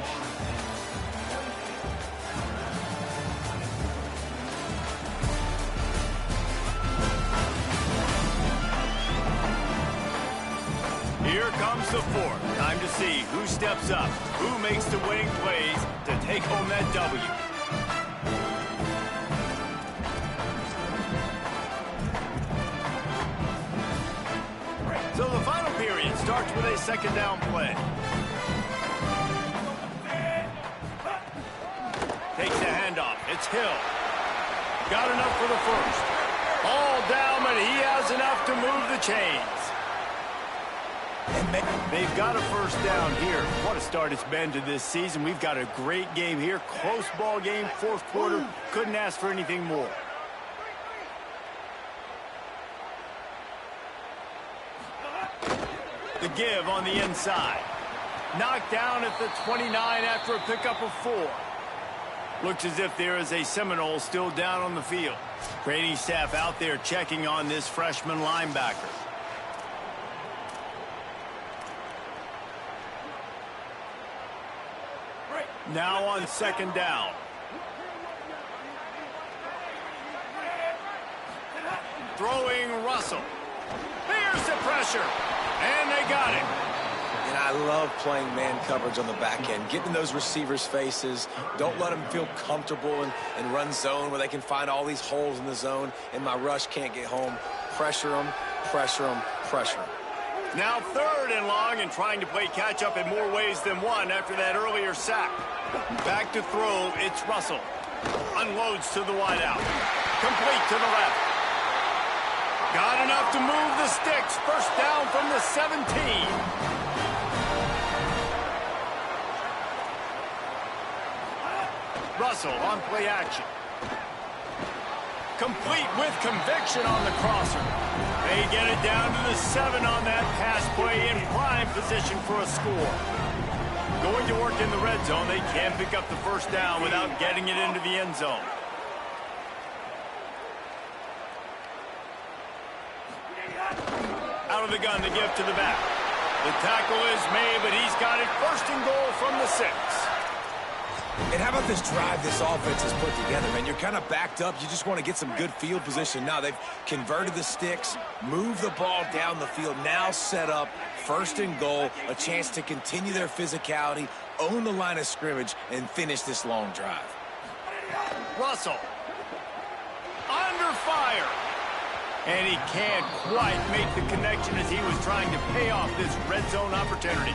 Here comes the fourth. Time to see who steps up, who makes the winning plays to take home that W. So the final period starts with a second down play. Takes the handoff. It's Hill. Got enough for the first. All down, but he has enough to move the chains. They've got a first down here. What a start it's been to this season. We've got a great game here. Close ball game, fourth quarter. Couldn't ask for anything more. The give on the inside. Knocked down at the 29 after a pickup of 4. Looks as if there is a Seminole still down on the field. Training staff out there checking on this freshman linebacker. Now on second down. Throwing Russell. There's the pressure. And they got him. And I love playing man coverage on the back end. Getting in those receivers' faces. Don't let them feel comfortable and run zone where they can find all these holes in the zone and my rush can't get home. Pressure them, pressure them, pressure them. Now third and long and trying to play catch-up in more ways than one after that earlier sack. Back to throw, it's Russell. Unloads to the wideout. Complete to the left. Got enough to move the sticks. First down from the 17. Russell on play action. Complete with conviction on the crosser. They get it down to the 7 on that pass play in prime position for a score. Going to work in the red zone. They can pick up the first down without getting it into the end zone. Out of the gun to give to the back. The tackle is made, but he's got it first and goal from the 6. And how about this drive this offense has put together, man? You're kind of backed up. You just want to get some good field position. Now they've converted the sticks, moved the ball down the field, now set up first and goal, a chance to continue their physicality, own the line of scrimmage, and finish this long drive. Russell. Under fire. And he can't quite make the connection as he was trying to pay off this red zone opportunity.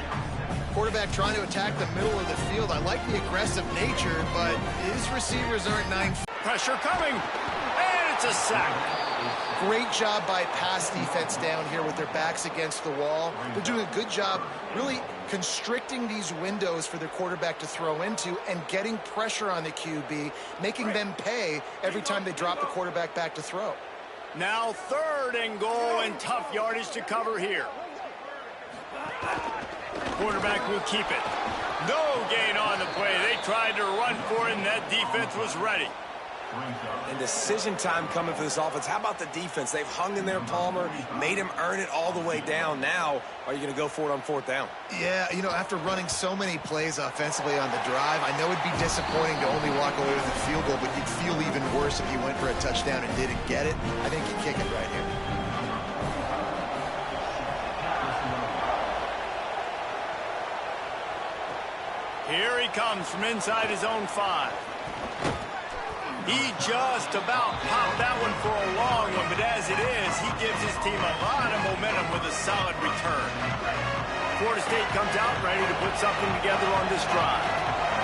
Quarterback trying to attack the middle of the field. I like the aggressive nature, but his receivers aren't 9. Pressure coming, and it's a sack. Great job by pass defense down here with their backs against the wall. They're doing a good job really constricting these windows for their quarterback to throw into and getting pressure on the QB, making them pay every time they drop the quarterback back to throw. Now third and goal and tough yardage to cover here. Quarterback will keep it. No gain on the play. They tried to run for it, and that defense was ready. And decision time coming for this offense. How about the defense? They've hung in there, Palmer, made him earn it all the way down. Now, are you going to go for it on fourth down? Yeah, you know, after running so many plays offensively on the drive, I know it'd be disappointing to only walk away with a field goal, but you'd feel even worse if you went for a touchdown and didn't get it. I think you kick it right here. Here he comes from inside his own 5. He just about popped that one for a long one, but as it is, he gives his team a lot of momentum with a solid return. Florida State comes out ready to put something together on this drive.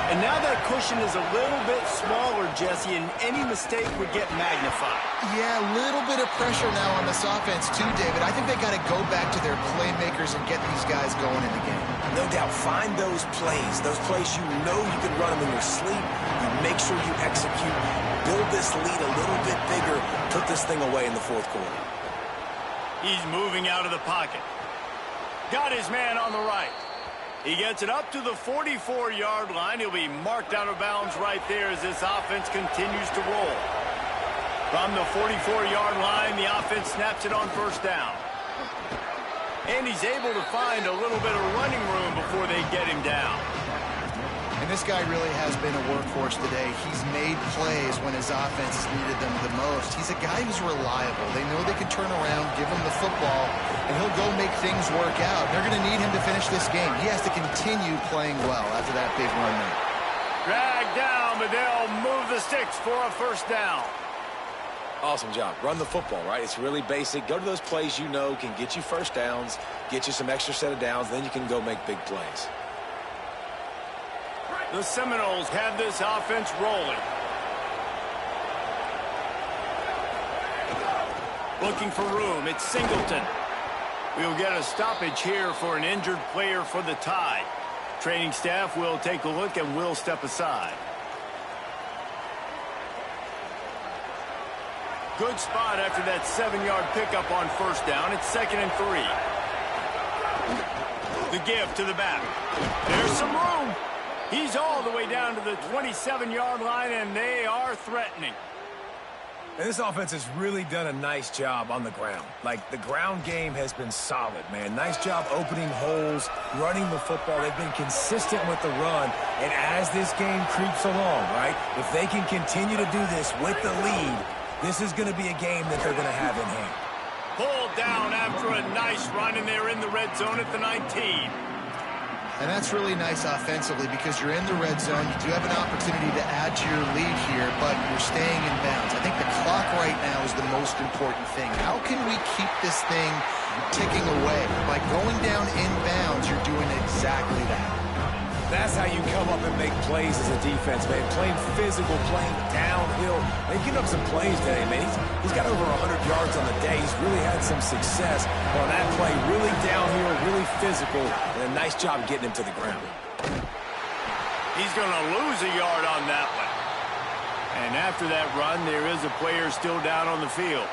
And now that cushion is a little bit smaller, Jesse, and any mistake would get magnified. Yeah, a little bit of pressure now on this offense too, David. I think they got to go back to their playmakers and get these guys going in the game. No doubt, find those plays you know you can run them in your sleep. You make sure you execute, build this lead a little bit bigger, put this thing away in the fourth quarter. He's moving out of the pocket. Got his man on the right. He gets it up to the 44-yard line. He'll be marked out of bounds right there as this offense continues to roll. From the 44-yard line, the offense snaps it on first down. And he's able to find a little bit of running room before they get him down. And this guy really has been a workhorse today. He's made plays when his offense has needed them the most. He's a guy who's reliable. They know they can turn around, give him the football, and he'll go make things work out. They're going to need him to finish this game. He has to continue playing well after that big run there. Dragged down, but they'll move the sticks for a first down. Awesome job. Run the football, right? It's really basic. Go to those plays you know can get you first downs, get you some extra set of downs, then you can go make big plays. The Seminoles have this offense rolling. Looking for room. It's Singleton. We'll get a stoppage here for an injured player for the Tide. Training staff will take a look and will step aside. Good spot after that 7-yard pickup on first down. It's 2nd and 3. The give to the back. There's some room. He's all the way down to the 27-yard line, and they are threatening. And this offense has really done a nice job on the ground. Like, the ground game has been solid, man. Nice job opening holes, running the football. They've been consistent with the run. And as this game creeps along, right, if they can continue to do this with the lead, this is going to be a game that they're going to have in hand. Pulled down after a nice run, and they're in the red zone at the 19. And that's really nice offensively because you're in the red zone. You do have an opportunity to add to your lead here, but you're staying in bounds. I think the clock right now is the most important thing. How can we keep this thing ticking away? By going down in bounds, you're doing exactly that. That's how you come up and make plays as a defense, man. Playing physical, playing downhill. They've given up some plays today, man. He's got over 100 yards on the day. He's really had some success on that play. Really downhill, really physical, and a nice job getting him to the ground. He's going to lose a yard on that one. And after that run, there is a player still down on the field.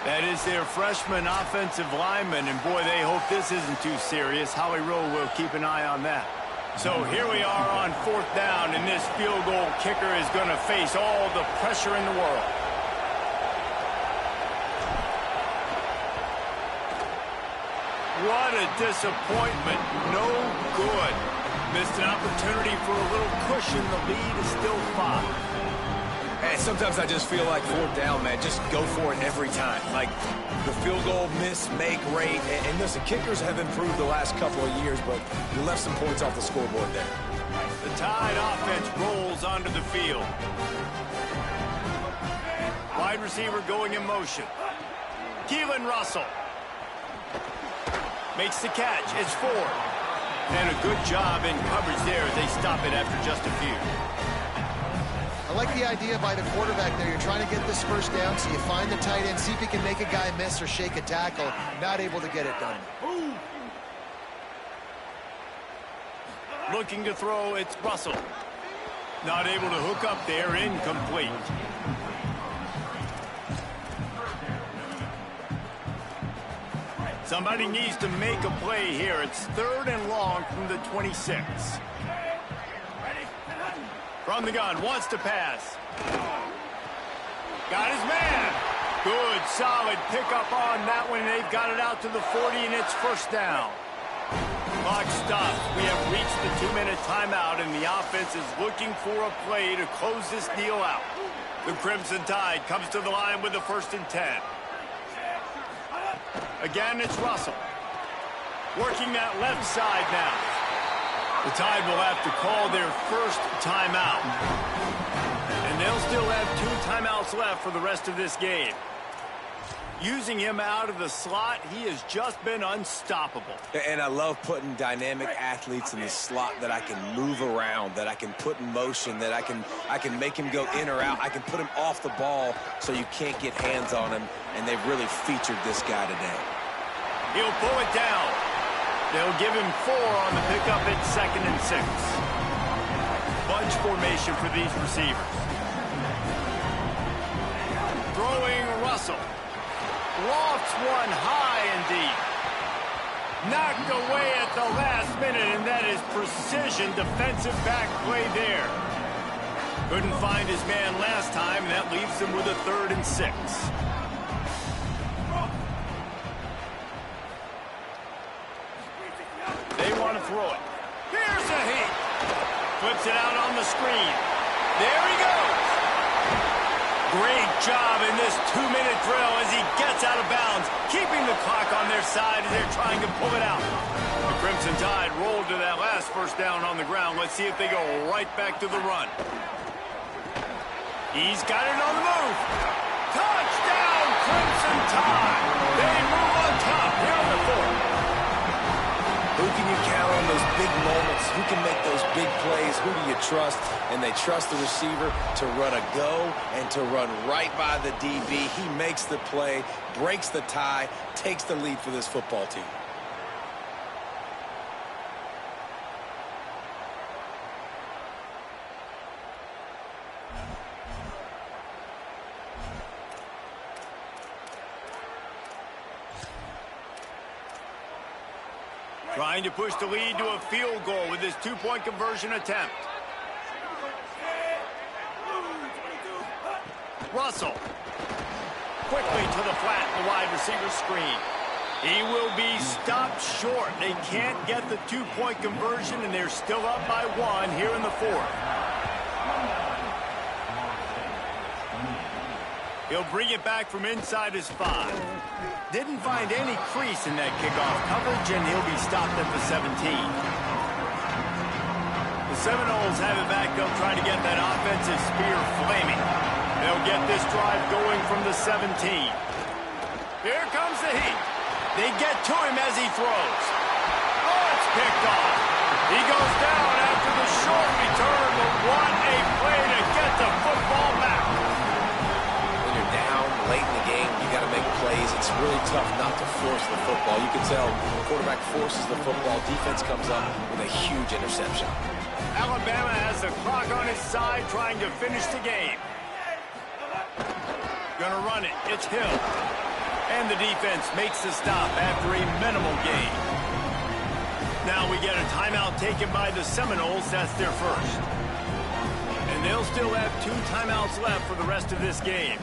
That is their freshman offensive lineman, and boy, they hope this isn't too serious. Howie Rowe will keep an eye on that. So here we are on fourth down, and this field goal kicker is going to face all the pressure in the world. What a disappointment. No good. Missed an opportunity for a little cushion. The lead is still 5. And sometimes I just feel like fourth down, man, just go for it every time. Like the field goal miss, make rate. And listen, kickers have improved the last couple of years, but you left some points off the scoreboard there. The Tide offense rolls onto the field. Wide receiver going in motion. Keelan Russell makes the catch. It's 4. And a good job in coverage there as they stop it after just a few. I like the idea by the quarterback there. You're trying to get this first down, so you find the tight end, see if he can make a guy miss or shake a tackle. Not able to get it done. Looking to throw, it's Russell. Not able to hook up there, incomplete. Somebody needs to make a play here. It's 3rd and long from the 26. From the gun, wants to pass. Got his man. Good, solid pickup on that one. They've got it out to the 40, and it's first down. Clock stops. We have reached the 2-minute timeout, and the offense is looking for a play to close this deal out. The Crimson Tide comes to the line with the 1st and 10. Again, it's Russell. Working that left side now. The Tide will have to call their first timeout. And they'll still have 2 timeouts left for the rest of this game. Using him out of the slot, he has just been unstoppable. And I love putting dynamic athletes in the slot that I can move around, that I can put in motion, that I can make him go in or out. I can put him off the ball so you can't get hands on him, and they've really featured this guy today. He'll pull it down. They'll give him 4 on the pickup at 2nd and 6. Bunch formation for these receivers. Throwing Russell. Lofts one high and deep. Knocked away at the last minute, and that is precision defensive back play there. Couldn't find his man last time, and that leaves him with a 3rd and 6. They want to throw it. Here's a heat. Flips it out on the screen. There he goes. Great job in this 2-minute drill as he gets out of bounds, keeping the clock on their side as they're trying to pull it out. The Crimson Tide rolled to that last first down on the ground. Let's see if they go right back to the run. He's got it on the move. Touchdown, Crimson Tide. They move on top here in the 4th. Who can you count on those big moments? Who can make those big plays? Who do you trust? And they trust the receiver to run a go and to run right by the DB. He makes the play, breaks the tie, takes the lead for this football team. Trying to push the lead to a field goal with his 2-point conversion attempt. Russell. Quickly to the flat, the wide receiver screen. He will be stopped short. They can't get the 2-point conversion, and they're still up by 1 here in the 4th. He'll bring it back from inside his 5. Didn't find any crease in that kickoff coverage, and he'll be stopped at the 17. The Seminoles have it back up, trying to get that offensive spear flaming. They'll get this drive going from the 17. Here comes the heat. They get to him as he throws. Oh, it's picked off. He goes down after the short return, but what a play to get the football back. Late in the game, you got to make plays. It's really tough not to force the football. You can tell the quarterback forces the football. Defense comes up with a huge interception. Alabama has the clock on his side, trying to finish the game. Gonna run it. It's Hill. And the defense makes the stop after a minimal gain. Now we get a timeout taken by the Seminoles. That's their first. And they'll still have 2 timeouts left for the rest of this game.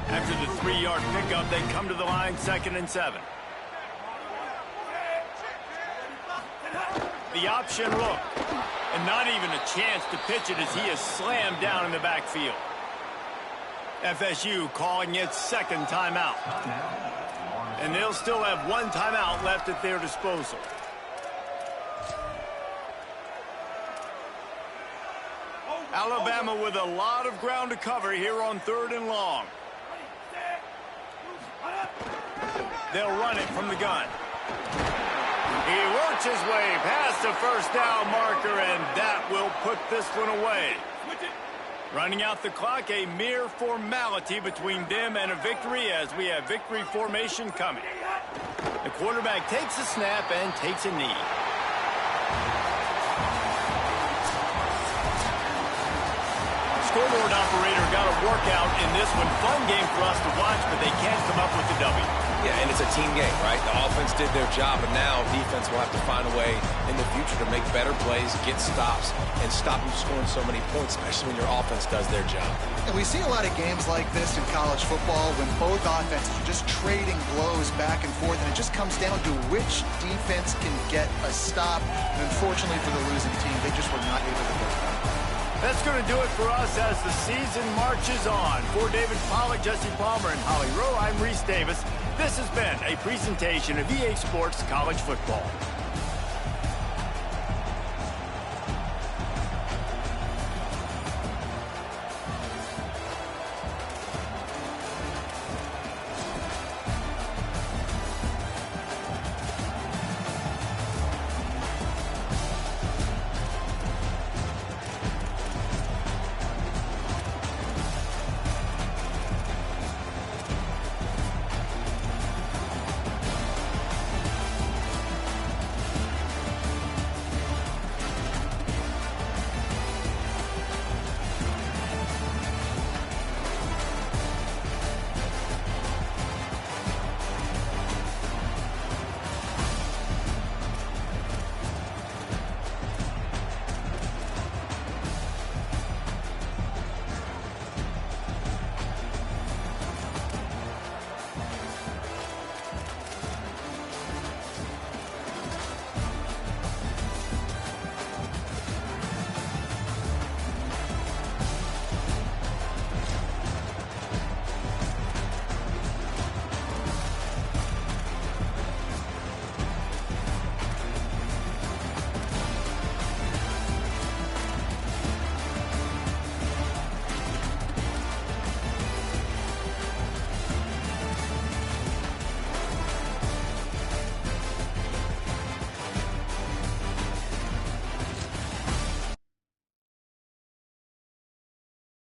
After the 3-yard pickup, they come to the line, 2nd and 7. The option look, and not even a chance to pitch it as he is slammed down in the backfield. FSU calling its 2nd timeout. And they'll still have 1 timeout left at their disposal. Alabama with a lot of ground to cover here on 3rd and long. They'll run it from the gun. He works his way past the first down marker, and that will put this one away. Running out the clock, a mere formality between them and a victory as we have victory formation coming. The quarterback takes a snap and takes a knee. Scoreboard operator got a workout in this one. Fun game for us to watch, but they can't come up with the W. Yeah, and it's a team game, right? The offense did their job, but now defense will have to find a way in the future to make better plays, get stops, and stop them scoring so many points, especially when your offense does their job. And we see a lot of games like this in college football when both offenses are just trading blows back and forth, and it just comes down to which defense can get a stop. And unfortunately for the losing team, they just were not able to get it. That's going to do it for us as the season marches on. For David Pollack, Jesse Palmer, and Holly Rowe, I'm Reese Davis. This has been a presentation of EA Sports College Football.